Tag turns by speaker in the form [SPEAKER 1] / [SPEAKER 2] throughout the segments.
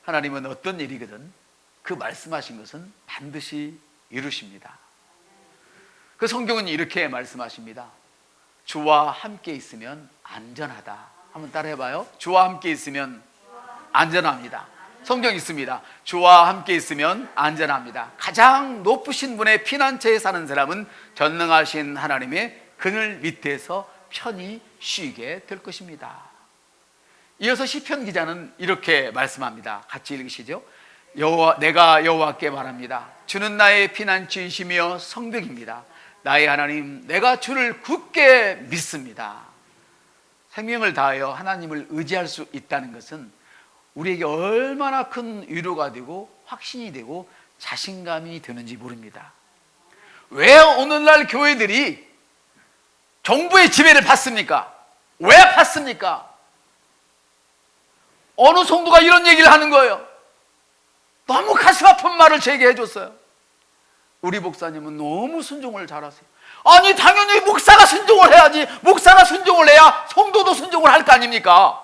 [SPEAKER 1] 하나님은 어떤 일이거든 그 말씀하신 것은 반드시 이루십니다. 그 성경은 이렇게 말씀하십니다. 주와 함께 있으면 안전하다. 한번 따라해봐요. 주와 함께 있으면 안전합니다. 성경 있습니다. 주와 함께 있으면 안전합니다. 가장 높으신 분의 피난처에 사는 사람은 전능하신 하나님의 그늘 밑에서 편히 쉬게 될 것입니다. 이어서 시편 기자는 이렇게 말씀합니다. 같이 읽으시죠. 내가 여호와께 말합니다. 주는 나의 피난처이시며 성벽입니다. 나의 하나님, 내가 주를 굳게 믿습니다. 생명을 다하여 하나님을 의지할 수 있다는 것은 우리에게 얼마나 큰 위로가 되고 확신이 되고 자신감이 되는지 모릅니다. 왜 오늘날 교회들이 정부의 지배를 받습니까? 왜 받습니까? 어느 성도가 이런 얘기를 하는 거예요. 너무 가슴 아픈 말을 제게 해줬어요. 우리 목사님은 너무 순종을 잘하세요. 아니 당연히 목사가 순종을 해야지. 목사가 순종을 해야 성도도 순종을 할 거 아닙니까?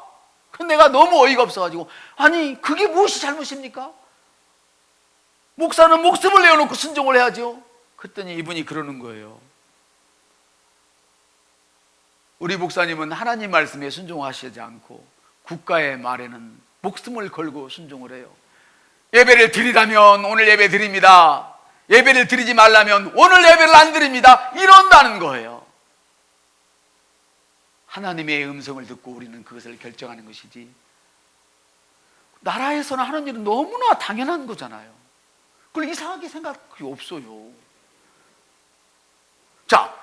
[SPEAKER 1] 근데 내가 너무 어이가 없어가지고, 아니 그게 무엇이 잘못입니까? 목사는 목숨을 내어놓고 순종을 해야죠. 그랬더니 이분이 그러는 거예요. 우리 목사님은 하나님 말씀에 순종하시지 않고 국가의 말에는 목숨을 걸고 순종을 해요. 예배를 드리라면 오늘 예배 드립니다. 예배를 드리지 말라면 오늘 예배를 안 드립니다. 이런다는 거예요. 하나님의 음성을 듣고 우리는 그것을 결정하는 것이지, 나라에서는 하는 일은 너무나 당연한 거잖아요. 그걸 이상하게 생각이 없어요. 자,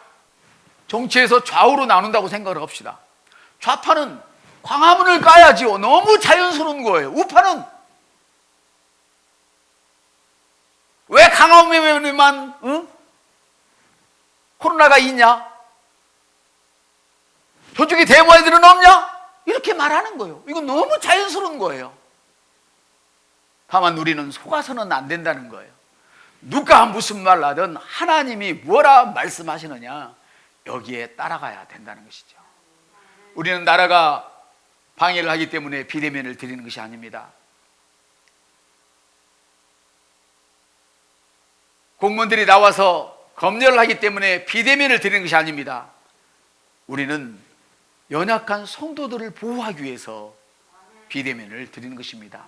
[SPEAKER 1] 정치에서 좌우로 나눈다고 생각을 합시다. 좌파는 광화문을 까야지요. 너무 자연스러운 거예요. 우파는 왜 광화문에만 코로나가 있냐? 저쪽에 데모애들은 없냐? 이렇게 말하는 거예요. 이건 너무 자연스러운 거예요. 다만 우리는 속아서는 안 된다는 거예요. 누가 무슨 말 하든 하나님이 뭐라 말씀하시느냐, 여기에 따라가야 된다는 것이죠. 우리는 나라가 방해를 하기 때문에 비대면을 드리는 것이 아닙니다. 공무원들이 나와서 검열을 하기 때문에 비대면을 드리는 것이 아닙니다. 우리는 연약한 성도들을 보호하기 위해서 비대면을 드리는 것입니다.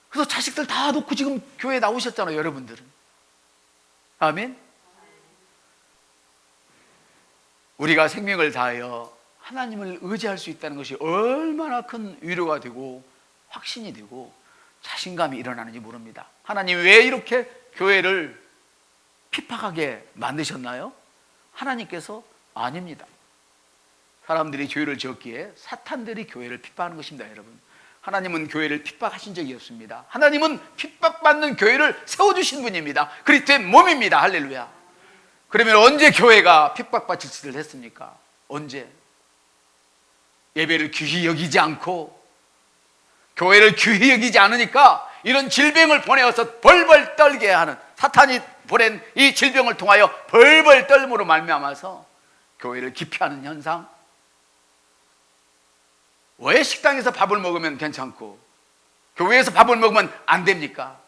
[SPEAKER 1] 그래서 자식들 다 놓고 지금 교회에 나오셨잖아요, 여러분들은. 아멘. 우리가 생명을 다하여 하나님을 의지할 수 있다는 것이 얼마나 큰 위로가 되고 확신이 되고 자신감이 일어나는지 모릅니다. 하나님 왜 이렇게 교회를 핍박하게 만드셨나요? 하나님께서 아닙니다. 사람들이 죄를 지었기에 사탄들이 교회를 핍박하는 것입니다, 여러분. 하나님은 교회를 핍박하신 적이 없습니다. 하나님은 핍박받는 교회를 세워주신 분입니다. 그리스도의 몸입니다. 할렐루야. 그러면 언제 교회가 핍박받을 짓을 했습니까? 언제? 예배를 귀히 여기지 않고, 교회를 귀히 여기지 않으니까 이런 질병을 보내어서 벌벌 떨게 하는, 사탄이 보낸 이 질병을 통하여 벌벌 떨므로 말미암아서 교회를 기피하는 현상. 왜 식당에서 밥을 먹으면 괜찮고 교회에서 밥을 먹으면 안 됩니까?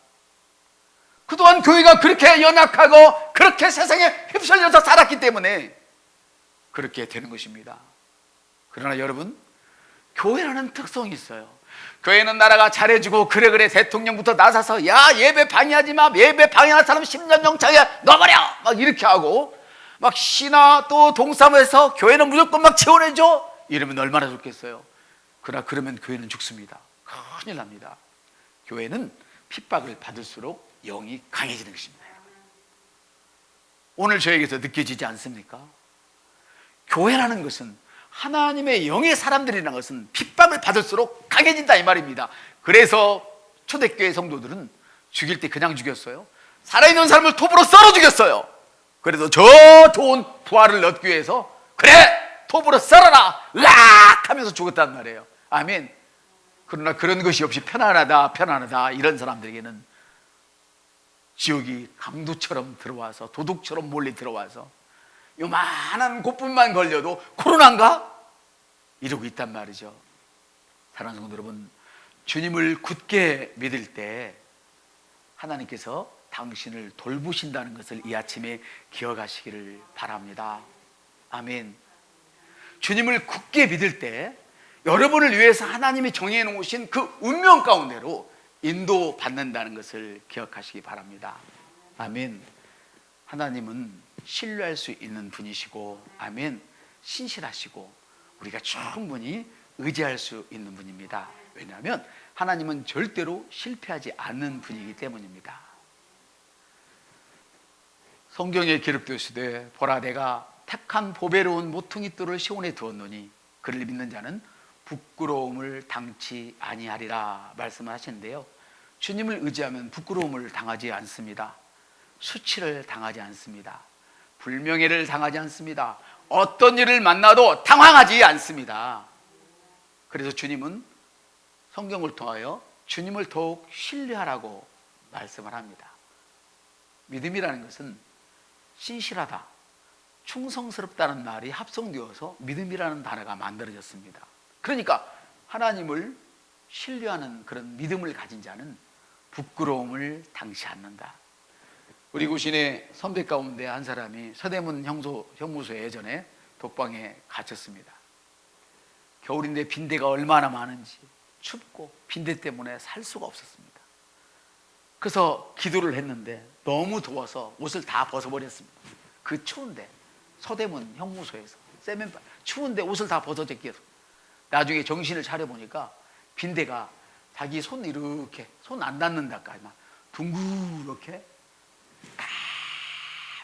[SPEAKER 1] 그동안 교회가 그렇게 연약하고 그렇게 세상에 휩쓸려서 살았기 때문에 그렇게 되는 것입니다. 그러나 여러분, 교회라는 특성이 있어요. 교회는 나라가 잘해주고 그래 대통령부터 나서서 야 예배 방해하지 마, 예배 방해하는 사람 10년 영장에 넣어버려, 막 이렇게 하고, 막 시나 또 동사무에서 교회는 무조건 막 지원해줘 이러면 얼마나 좋겠어요. 그러나 그러면 교회는 죽습니다. 큰일 납니다. 교회는 핍박을 받을수록 영이 강해지는 것입니다. 오늘 저에게서 느껴지지 않습니까? 교회라는 것은, 하나님의 영의 사람들이라는 것은 핍박을 받을수록 강해진다 이 말입니다. 그래서 초대교회 성도들은 죽일 때 그냥 죽였어요. 살아있는 사람을 톱으로 썰어 죽였어요. 그래도 저 좋은 부활을 얻기 위해서 그래 톱으로 썰어라 으악 하면서 죽었단 말이에요. 아멘. 그러나 그런 것이 없이 편안하다 이런 사람들에게는 지옥이 강도처럼 들어와서, 도둑처럼 몰래 들어와서 요만한 곳뿐만 걸려도 코로나인가? 이러고 있단 말이죠. 사랑하는 성도 여러분, 주님을 굳게 믿을 때 하나님께서 당신을 돌보신다는 것을 이 아침에 기억하시기를 바랍니다. 아멘. 주님을 굳게 믿을 때 여러분을 위해서 하나님이 정해 놓으신 그 운명 가운데로 인도받는다는 것을 기억하시기 바랍니다. 아멘. 하나님은 신뢰할 수 있는 분이시고, 아멘, 신실하시고 우리가 충분히 의지할 수 있는 분입니다. 왜냐하면 하나님은 절대로 실패하지 않는 분이기 때문입니다. 성경에 기록되시되 보라 내가 택한 보배로운 모퉁이 돌을 시온에 두었노니 그를 믿는 자는 부끄러움을 당치 아니하리라 말씀하시는데요, 주님을 의지하면 부끄러움을 당하지 않습니다. 수치를 당하지 않습니다. 불명예를 당하지 않습니다. 어떤 일을 만나도 당황하지 않습니다. 그래서 주님은 성경을 통하여 주님을 더욱 신뢰하라고 말씀을 합니다. 믿음이라는 것은 신실하다, 충성스럽다는 말이 합성되어서 믿음이라는 단어가 만들어졌습니다. 그러니까 하나님을 신뢰하는 그런 믿음을 가진 자는 부끄러움을 당치 않는다. 우리 구신의 선배 가운데 한 사람이 서대문 형무소에 예전에 독방에 갇혔습니다. 겨울인데 빈대가 얼마나 많은지, 춥고 빈대 때문에 살 수가 없었습니다. 그래서 기도를 했는데 너무 더워서 옷을 다 벗어버렸습니다. 그 추운데 서대문 형무소에서 세면발 추운데 옷을 다 벗어제껴서 나중에 정신을 차려보니까 빈대가 자기 손 이렇게 손 안 닿는다까지 막 둥그렇게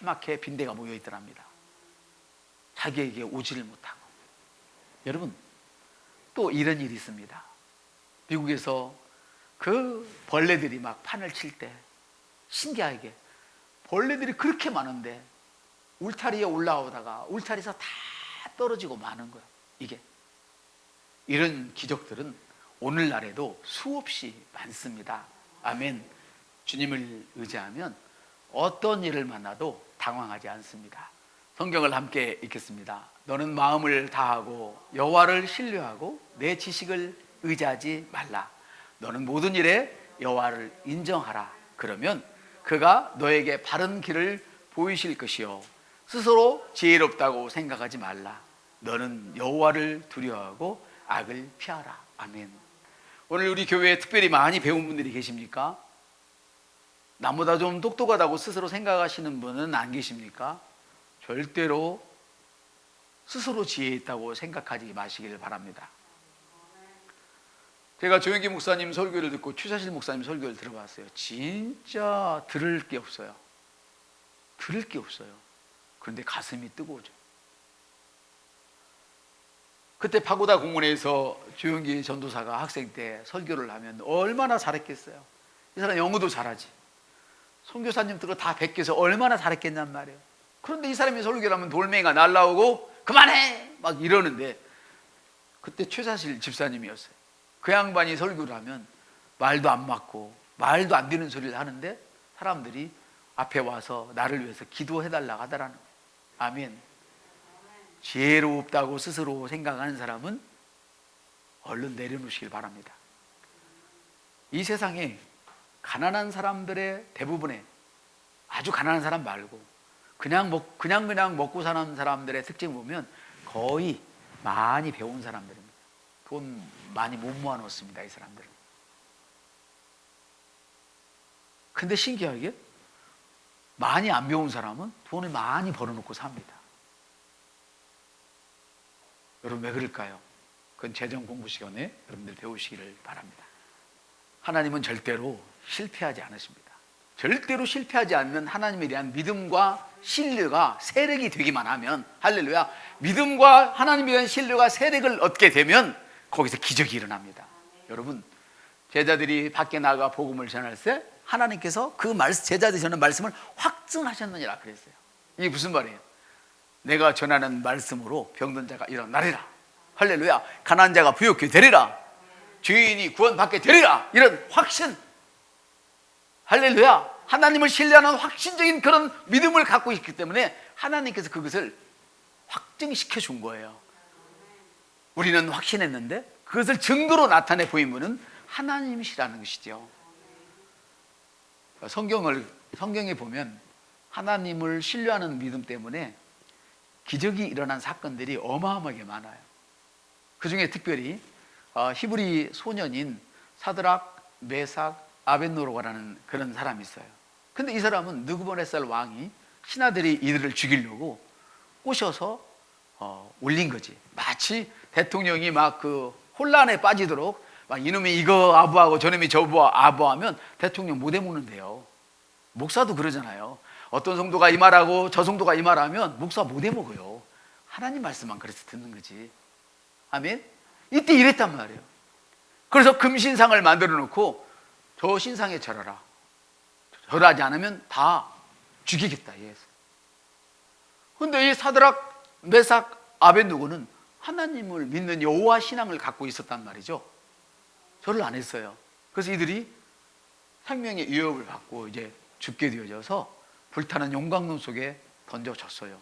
[SPEAKER 1] 까맣게 빈대가 모여있더랍니다. 자기에게 오지를 못하고. 여러분, 또 이런 일이 있습니다. 미국에서 그 벌레들이 막 판을 칠 때 신기하게 벌레들이 그렇게 많은데 울타리에 올라오다가 울타리에서 다 떨어지고 마는 거예요. 이런 기적들은 오늘날에도 수없이 많습니다. 아멘. 주님을 의지하면 어떤 일을 만나도 당황하지 않습니다. 성경을 함께 읽겠습니다. 너는 마음을 다하고 여호와를 신뢰하고 내 지식을 의지하지 말라. 너는 모든 일에 여호와를 인정하라. 그러면 그가 너에게 바른 길을 보이실 것이요 스스로 지혜롭다고 생각하지 말라. 너는 여호와를 두려워하고 악을 피하라. 아멘. 오늘 우리 교회에 특별히 많이 배운 분들이 계십니까? 나보다 좀 똑똑하다고 스스로 생각하시는 분은 안 계십니까? 절대로 스스로 지혜 있다고 생각하지 마시길 바랍니다. 제가 조영기 목사님 설교를 듣고 추사실 목사님 설교를 들어봤어요. 진짜 들을 게 없어요. 들을 게 없어요. 그런데 가슴이 뜨거워져. 그때 파고다 공원에서 조영기 전도사가 학생 때 설교를 하면 얼마나 잘했겠어요. 이 사람 영어도 잘하지. 선교사님들과 다 베껴서 얼마나 잘했겠냔 말이에요. 그런데 이 사람이 설교를 하면 돌멩이가 날라오고 그만해! 막 이러는데 그때 최사실 집사님이었어요. 그 양반이 설교를 하면 말도 안 맞고 말도 안 되는 소리를 하는데 사람들이 앞에 와서 나를 위해서 기도해달라고 하더라는 거예요. 아멘. 지혜롭다고 스스로 생각하는 사람은 얼른 내려놓으시길 바랍니다. 이 세상에 가난한 사람들의 대부분의, 아주 가난한 사람 말고 그냥 먹고 사는 사람들의 특징을 보면 거의 많이 배운 사람들입니다. 돈 많이 못 모아놓습니다, 이 사람들은. 근데 신기하게 많이 안 배운 사람은 돈을 많이 벌어놓고 삽니다. 여러분 왜 그럴까요? 그건 재정 공부 시간에 여러분들 배우시기를 바랍니다. 하나님은 절대로 실패하지 않으십니다. 절대로 실패하지 않는 하나님에 대한 믿음과 신뢰가 세력이 되기만 하면, 할렐루야, 믿음과 하나님에 대한 신뢰가 세력을 얻게 되면 거기서 기적이 일어납니다. 여러분, 제자들이 밖에 나가 복음을 전할 때 하나님께서 그 제자들이 전한 말씀을 확증하셨느니라 그랬어요. 이게 무슨 말이에요? 내가 전하는 말씀으로 병든 자가 일어나리라, 할렐루야, 가난한 자가 부욕해 되리라, 죄인이 구원받게 되리라, 이런 확신, 할렐루야, 하나님을 신뢰하는 확신적인 그런 믿음을 갖고 있기 때문에 하나님께서 그것을 확증시켜 준 거예요. 우리는 확신했는데 그것을 증거로 나타내 보인 분은 하나님이시라는 것이죠. 성경에 보면 하나님을 신뢰하는 믿음 때문에 기적이 일어난 사건들이 어마어마하게 많아요. 그 중에 특별히 히브리 소년인 사드락, 메삭, 아벳노고라는 그런 사람이 있어요. 근데 이 사람은 느부갓네살 왕이 신하들이 이들을 죽이려고 꼬셔서 올린 거지. 마치 대통령이 막 그 혼란에 빠지도록 막 이놈이 이거 아부하고 저놈이 저 아부하면 대통령 못 해먹는데요. 목사도 그러잖아요. 어떤 성도가 이 말하고 저 성도가 이 말하면 목사 못 해먹어요. 하나님 말씀만 그래서 듣는 거지. 아멘. 이때 이랬단 말이에요. 그래서 금신상을 만들어 놓고 저 신상에 절하라. 절하지 않으면 다 죽이겠다. 그런데 이 사드락, 메삭, 아벳느고는 하나님을 믿는 여호와 신앙을 갖고 있었단 말이죠. 절을 안 했어요. 그래서 이들이 생명의 위협을 받고 이제 죽게 되어져서 불타는 용광로 속에 던져졌어요.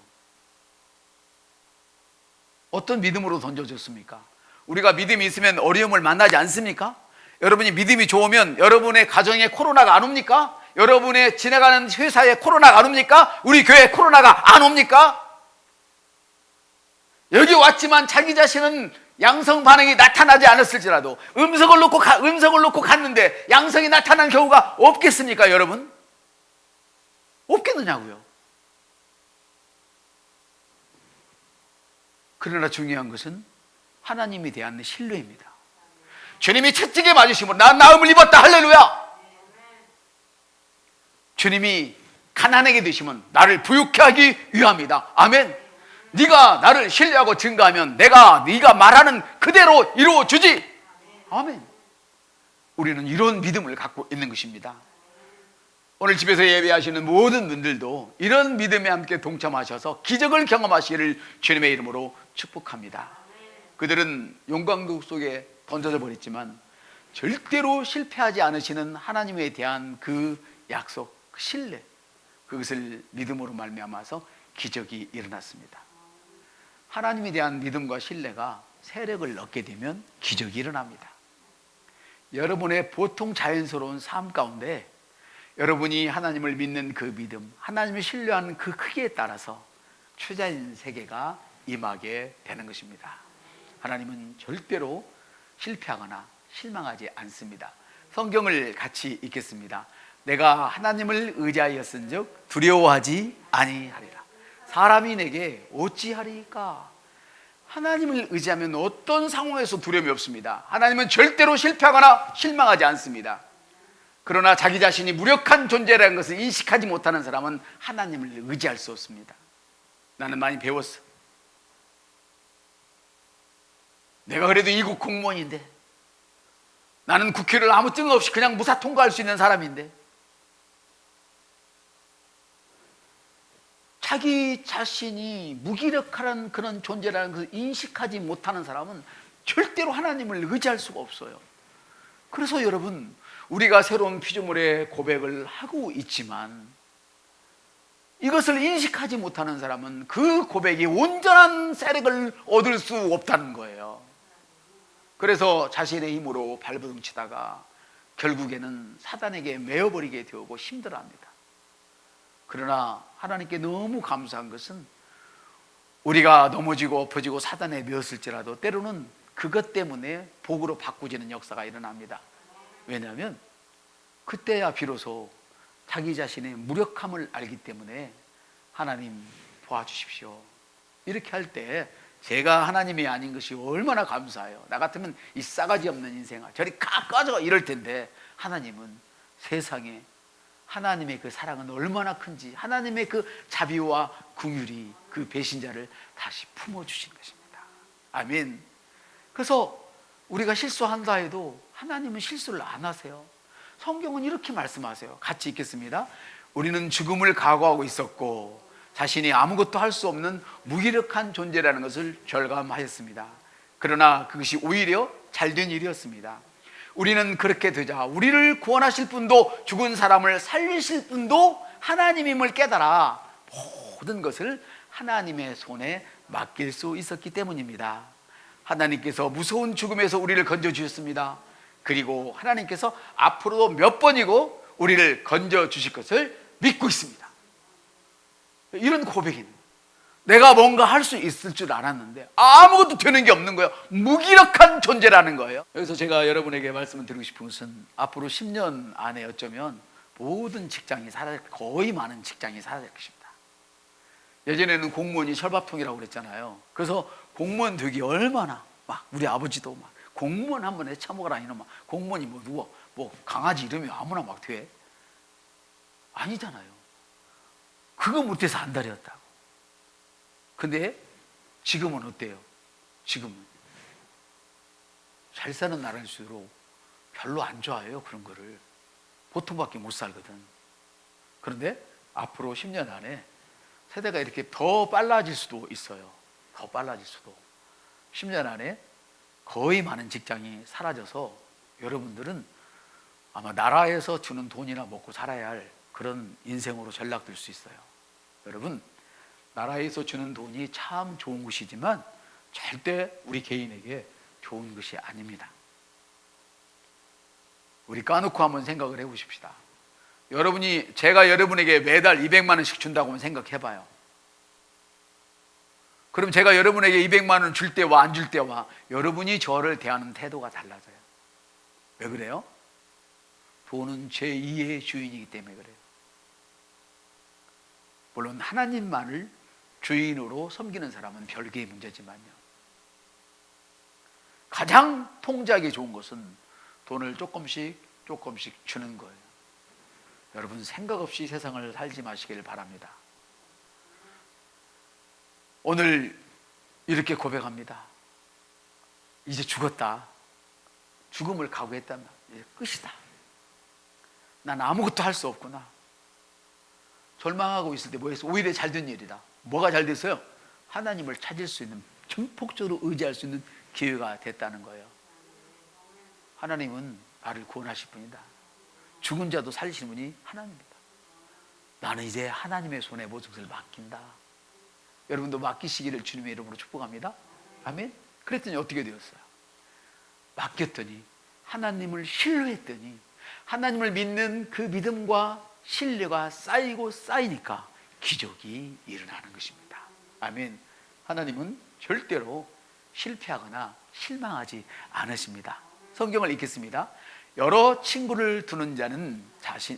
[SPEAKER 1] 어떤 믿음으로 던져졌습니까? 우리가 믿음이 있으면 어려움을 만나지 않습니까? 여러분이 믿음이 좋으면 여러분의 가정에 코로나가 안 옵니까? 여러분의 지나가는 회사에 코로나가 안 옵니까? 우리 교회에 코로나가 안 옵니까? 여기 왔지만 자기 자신은 양성 반응이 나타나지 않았을지라도 음성을 놓고 갔는데 양성이 나타난 경우가 없겠습니까, 여러분? 없겠느냐고요. 그러나 중요한 것은 하나님에 대한 신뢰입니다. 주님이 채찍에 맞으심으로 난 나음을 입었다. 할렐루야. 주님이 가난하게 되시면 나를 부유케 하기 위함이다. 아멘. 네가 나를 신뢰하고 증거하면 네가 말하는 그대로 이루어주지. 아멘. 우리는 이런 믿음을 갖고 있는 것입니다. 오늘 집에서 예배하시는 모든 분들도 이런 믿음에 함께 동참하셔서 기적을 경험하시기를 주님의 이름으로 축복합니다. 그들은 용광로 속에 던져져 버렸지만 절대로 실패하지 않으시는 하나님에 대한 그 약속, 그 신뢰, 그것을 믿음으로 말미암아서 기적이 일어났습니다. 하나님에 대한 믿음과 신뢰가 세력을 얻게 되면 기적이 일어납니다. 여러분의 보통 자연스러운 삶 가운데 여러분이 하나님을 믿는 그 믿음, 하나님을 신뢰하는 그 크기에 따라서 초자연 세계가 임하게 되는 것입니다. 하나님은 절대로 실패하거나 실망하지 않습니다. 성경을 같이 읽겠습니다. 내가 하나님을 의지하였은즉 두려워하지 아니하리라. 사람이 내게 어찌하리까? 하나님을 의지하면 어떤 상황에서 두려움이 없습니다. 하나님은 절대로 실패하거나 실망하지 않습니다. 그러나 자기 자신이 무력한 존재라는 것을 인식하지 못하는 사람은 하나님을 의지할 수 없습니다. 나는 많이 배웠어. 내가 그래도 이국 공무원인데, 나는 국회를 아무 증거 없이 그냥 무사 통과할 수 있는 사람인데, 자기 자신이 무기력한 그런 존재라는 것을 인식하지 못하는 사람은 절대로 하나님을 의지할 수가 없어요. 그래서 여러분, 우리가 새로운 피조물의 고백을 하고 있지만 이것을 인식하지 못하는 사람은 그 고백이 온전한 세력을 얻을 수 없다는 거예요. 그래서 자신의 힘으로 발버둥치다가 결국에는 사단에게 메어버리게 되고 힘들어합니다. 그러나 하나님께 너무 감사한 것은 우리가 넘어지고 엎어지고 사단에 메었을지라도 때로는 그것 때문에 복으로 바꾸지는 역사가 일어납니다. 왜냐하면 그때야 비로소 자기 자신의 무력함을 알기 때문에 하나님 도와주십시오. 이렇게 할 때 제가 하나님이 아닌 것이 얼마나 감사해요. 나 같으면 이 싸가지 없는 인생아 저리 꺼져 이럴 텐데, 하나님은 세상에 하나님의 그 사랑은 얼마나 큰지, 하나님의 그 자비와 긍휼이 그 배신자를 다시 품어주신 것입니다. 아멘. 그래서 우리가 실수한다 해도 하나님은 실수를 안 하세요. 성경은 이렇게 말씀하세요. 같이 읽겠습니다. 우리는 죽음을 각오하고 있었고 자신이 아무것도 할 수 없는 무기력한 존재라는 것을 절감하였습니다. 그러나 그것이 오히려 잘된 일이었습니다. 우리는 그렇게 되자 우리를 구원하실 분도 죽은 사람을 살리실 분도 하나님임을 깨달아 모든 것을 하나님의 손에 맡길 수 있었기 때문입니다. 하나님께서 무서운 죽음에서 우리를 건져주셨습니다. 그리고 하나님께서 앞으로도 몇 번이고 우리를 건져 주실 것을 믿고 있습니다. 이런 고백입니다. 내가 뭔가 할 수 있을 줄 알았는데 아무것도 되는 게 없는 거예요. 무기력한 존재라는 거예요. 여기서 제가 여러분에게 말씀을 드리고 싶은 것은 앞으로 10년 안에 어쩌면 모든 직장이 사라질, 거의 많은 직장이 사라질 것입니다. 예전에는 공무원이 철밥통이라고 그랬잖아요. 그래서 공무원 되기 얼마나 막 우리 아버지도 막 공무원 한 번에 처먹으라 이놈아, 공무원이 뭐 누워 뭐 강아지 이름이 아무나 막 돼? 아니잖아요. 그거 못해서 안달이었다고. 근데 지금은 어때요? 지금은 잘 사는 나라일수록 별로 안 좋아해요. 그런 거를 보통밖에 못 살거든. 그런데 앞으로 10년 안에 세대가 이렇게 더 빨라질 수도 있어요. 더 빨라질 수도. 10년 안에 거의 많은 직장이 사라져서 여러분들은 아마 나라에서 주는 돈이나 먹고 살아야 할 그런 인생으로 전락될 수 있어요. 여러분, 나라에서 주는 돈이 참 좋은 것이지만 절대 우리 개인에게 좋은 것이 아닙니다. 우리 까놓고 한번 생각을 해보십시다. 제가 여러분에게 매달 200만 원씩 준다고 생각해봐요. 그럼 제가 여러분에게 200만 원 줄 때와 안 줄 때와 여러분이 저를 대하는 태도가 달라져요. 왜 그래요? 돈은 제2의 주인이기 때문에 그래요. 물론 하나님만을 주인으로 섬기는 사람은 별개의 문제지만요. 가장 통제하기 좋은 것은 돈을 조금씩 주는 거예요. 여러분, 생각 없이 세상을 살지 마시길 바랍니다. 오늘 이렇게 고백합니다. 이제 죽었다. 죽음을 각오했단 말이에요. 이제 끝이다. 난 아무것도 할 수 없구나. 절망하고 있을 때 뭐 했어? 오히려 잘 된 일이다. 뭐가 잘 됐어요? 하나님을 찾을 수 있는, 전폭적으로 의지할 수 있는 기회가 됐다는 거예요. 하나님은 나를 구원하실 분이다. 죽은 자도 살리시는 분이 하나님입니다. 나는 이제 하나님의 손에 모든 것을 맡긴다. 여러분도 맡기시기를 주님의 이름으로 축복합니다. 아멘. 그랬더니 어떻게 되었어요? 맡겼더니 하나님을 신뢰했더니 하나님을 믿는 그 믿음과 신뢰가 쌓이니까 기적이 일어나는 것입니다. 아멘. 하나님은 절대로 실패하거나 실망하지 않으십니다. 성경을 읽겠습니다. 여러 친구를 두는 자는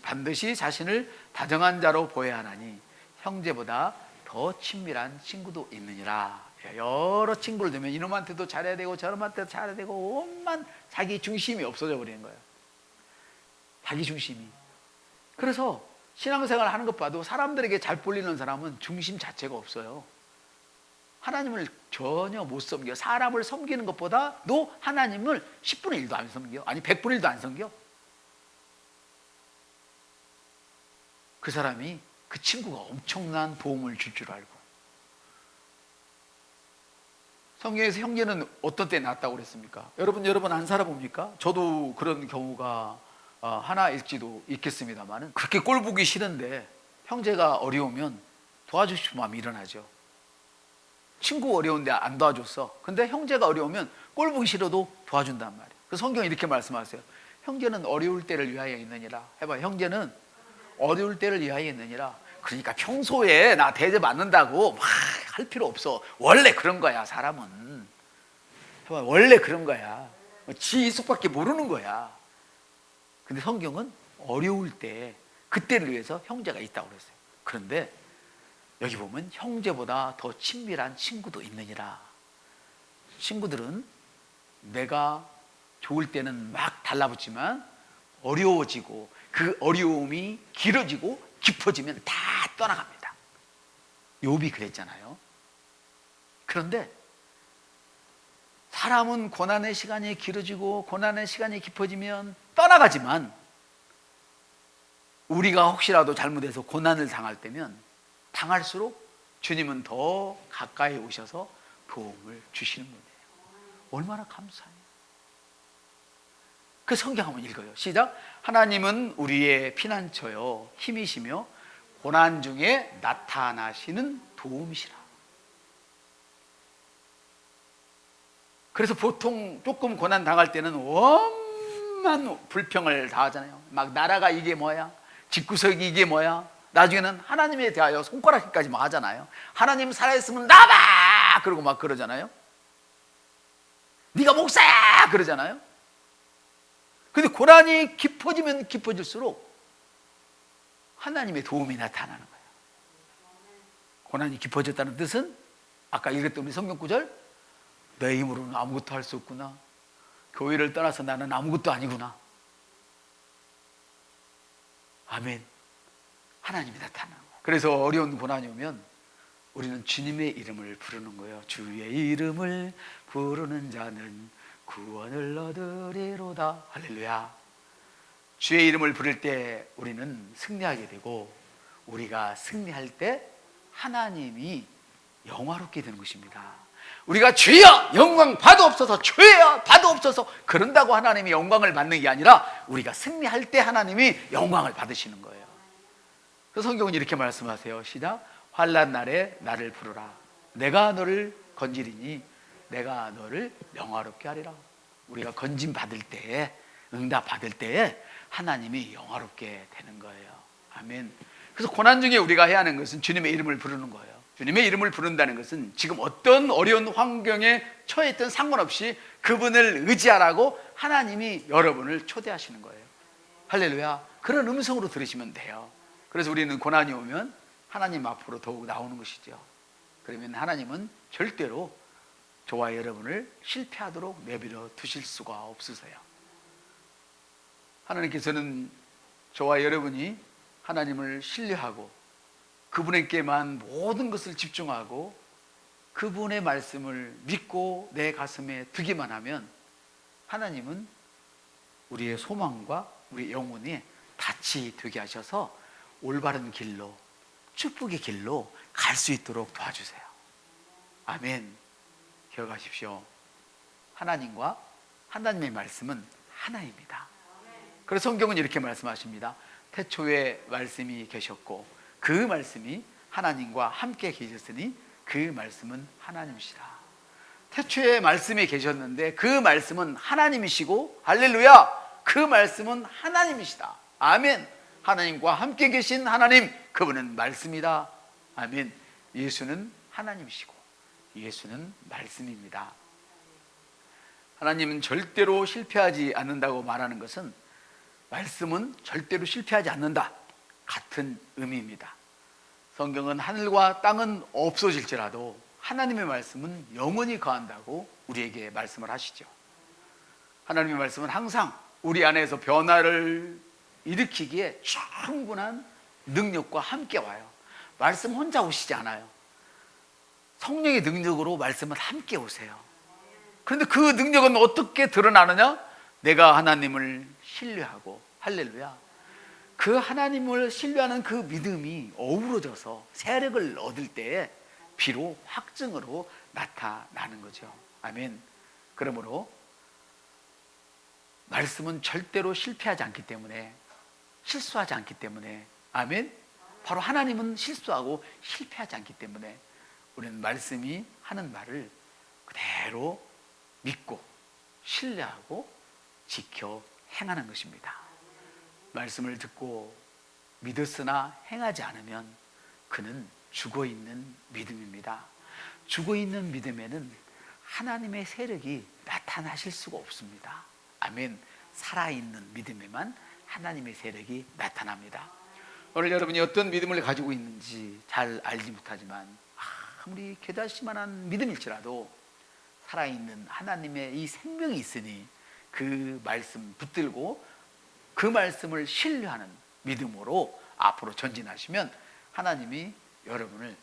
[SPEAKER 1] 반드시 자신을 다정한 자로 보여야 하나니 형제보다 더 친밀한 친구도 있느니라. 여러 친구를 두면 이놈한테도 잘해야 되고 저놈한테도 잘해야 되고 온만 자기 중심이 없어져 버리는 거예요. 자기 중심이. 그래서 신앙생활 하는 것 봐도 사람들에게 잘 보이는 사람은 중심 자체가 없어요. 하나님을 전혀 못 섬겨. 사람을 섬기는 것보다도 하나님을 10분의 1도 안 섬겨. 아니 100분의 1도 안 섬겨. 그 사람이, 그 친구가 엄청난 도움을 줄 줄 알고. 성경에서 형제는 어떤 때 낫다고 그랬습니까? 여러분 안 살아봅니까? 저도 그런 경우가 하나 있겠습니다만은 그렇게 꼴 보기 싫은데 형제가 어려우면 도와주고 싶은 마음이 일어나죠. 친구 어려운데 안 도와줬어. 근데 형제가 어려우면 꼴 보기 싫어도 도와준단 말이에요. 그래서 성경이 이렇게 말씀하세요. 형제는 어려울 때를 위하여 있느니라. 해봐. 형제는 어려울 때를 위하여 있느니라. 그러니까 평소에 나 대접 받는다고 막 할 필요 없어. 원래 그런 거야, 사람은. 해봐. 원래 그런 거야. 지 속밖에 모르는 거야. 근데 성경은 어려울 때, 그때를 위해서 형제가 있다고 그랬어요. 그런데 여기 보면 형제보다 더 친밀한 친구도 있느니라. 친구들은 내가 좋을 때는 막 달라붙지만 어려워지고 그 어려움이 길어지고 깊어지면 다 떠나갑니다. 욥이 그랬잖아요. 그런데 사람은 고난의 시간이 길어지고 고난의 시간이 깊어지면 떠나가지만 우리가 혹시라도 잘못해서 고난을 당할 때면 당할수록 주님은 더 가까이 오셔서 도움을 주시는 분이에요. 얼마나 감사해요. 그 성경 한번 읽어요. 시작. 하나님은 우리의 피난처요 힘이시며 고난 중에 나타나시는 도움이시라. 그래서 보통 조금 고난 당할 때는 온갖 불평을 다 하잖아요. 막 나라가 이게 뭐야, 집구석이 이게 뭐야. 나중에는 하나님에 대하여 손가락까지 막 하잖아요. 하나님 살아있으면 나봐 그러고 막 그러잖아요. 네가 목사야 그러잖아요. 근데 고난이 깊어지면 깊어질수록 하나님의 도움이 나타나는 거예요. 고난이 깊어졌다는 뜻은 아까 읽었던 우리 성경 구절, 내 힘으로는 아무것도 할 수 없구나, 교회를 떠나서 나는 아무것도 아니구나. 아멘. 하나님이 나타나는 거예요. 그래서 어려운 고난이 오면 우리는 주님의 이름을 부르는 거예요. 주의 이름을 부르는 자는 구원을 얻으리로다. 할렐루야. 주의 이름을 부를 때 우리는 승리하게 되고, 우리가 승리할 때 하나님이 영화롭게 되는 것입니다. 우리가 주여 영광 받아옵소서, 주여 받아옵소서 그런다고 하나님이 영광을 받는 게 아니라 우리가 승리할 때 하나님이 영광을 받으시는 거예요. 그래서 성경은 이렇게 말씀하세요. 시작. 환난 날에 나를 부르라. 내가 너를 건지리니 내가 너를 영화롭게 하리라. 우리가 건진 받을 때에, 응답 받을 때에 하나님이 영화롭게 되는 거예요. 아멘. 그래서 고난 중에 우리가 해야 하는 것은 주님의 이름을 부르는 거예요. 주님의 이름을 부른다는 것은 지금 어떤 어려운 환경에 처해 있든 상관없이 그분을 의지하라고 하나님이 여러분을 초대하시는 거예요. 할렐루야. 그런 음성으로 들으시면 돼요. 그래서 우리는 고난이 오면 하나님 앞으로 더욱 나오는 것이죠. 그러면 하나님은 절대로 저와 여러분을 실패하도록 내버려 두실 수가 없으세요. 하나님께서는 저와 여러분이 하나님을 신뢰하고 그분에게만 모든 것을 집중하고 그분의 말씀을 믿고 내 가슴에 두기만 하면 하나님은 우리의 소망과 우리 영혼이 닻이 되게 하셔서 올바른 길로, 축복의 길로 갈 수 있도록 도와주세요. 아멘. 기억하십시오. 하나님과 하나님의 말씀은 하나입니다. 그래서 성경은 이렇게 말씀하십니다. 태초에 말씀이 계셨고 그 말씀이 하나님과 함께 계셨으니 그 말씀은 하나님이시라. 태초에 말씀이 계셨는데 그 말씀은 하나님이시고, 할렐루야, 그 말씀은 하나님이시다. 아멘. 하나님과 함께 계신 하나님, 그분은 말씀이다. 아멘. 예수는 하나님이시고 예수는 말씀입니다. 하나님은 절대로 실패하지 않는다고 말하는 것은 말씀은 절대로 실패하지 않는다 같은 의미입니다. 성경은 하늘과 땅은 없어질지라도 하나님의 말씀은 영원히 거한다고 우리에게 말씀을 하시죠. 하나님의 말씀은 항상 우리 안에서 변화를 일으키기에 충분한 능력과 함께 와요. 말씀 혼자 오시지 않아요. 성령의 능력으로 말씀은 함께 오세요. 그런데 그 능력은 어떻게 드러나느냐? 내가 하나님을 신뢰하고, 할렐루야, 그 하나님을 신뢰하는 그 믿음이 어우러져서 세력을 얻을 때에 비로 확증으로 나타나는 거죠. 아멘. 그러므로 말씀은 절대로 실패하지 않기 때문에, 실수하지 않기 때문에, 아멘. 바로 하나님은 실수하고 실패하지 않기 때문에 우리는 말씀이 하는 말을 그대로 믿고 신뢰하고 지켜 행하는 것입니다. 말씀을 듣고 믿었으나 행하지 않으면 그는 죽어있는 믿음입니다. 죽어있는 믿음에는 하나님의 세력이 나타나실 수가 없습니다. 아멘. 살아있는 믿음에만 하나님의 세력이 나타납니다. 오늘 여러분이 어떤 믿음을 가지고 있는지 잘 알지 못하지만 아무리 괴다시만한 믿음일지라도 살아있는 하나님의 이 생명이 있으니 그 말씀 붙들고 그 말씀을 신뢰하는 믿음으로 앞으로 전진하시면 하나님이 여러분을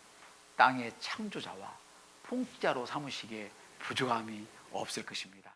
[SPEAKER 1] 땅의 창조자와 통치자로 삼으시기에 부족함이 없을 것입니다.